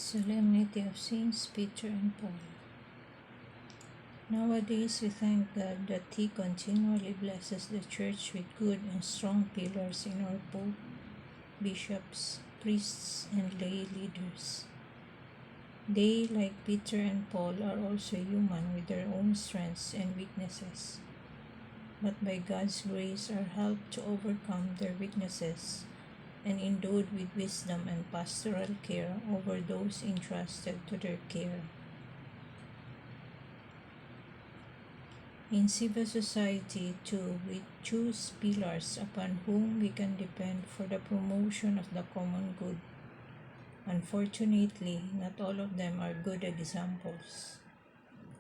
Solemnity of Saints Peter and Paul. Nowadays, we thank God that He continually blesses the Church with good and strong pillars in our Pope, bishops, priests, and lay leaders. They, like Peter and Paul, are also human with their own strengths and weaknesses, but by God's grace are helped to overcome their weaknesses and endowed with wisdom and pastoral care over those entrusted to their care. In civil society, too, we choose pillars upon whom we can depend for the promotion of the common good. Unfortunately, not all of them are good examples,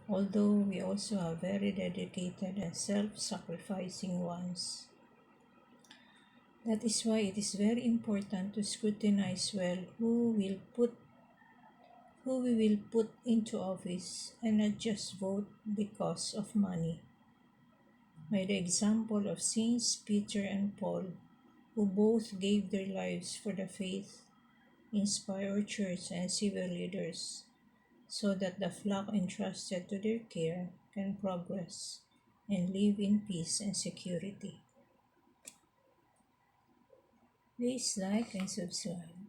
although we also have very dedicated and self-sacrificing ones. That is why it is very important to scrutinize well who we will put into office and not just vote because of money. By the example of Saints Peter and Paul, who both gave their lives for the faith, inspire our church and civil leaders so that the flock entrusted to their care can progress and live in peace and security. Please like and subscribe.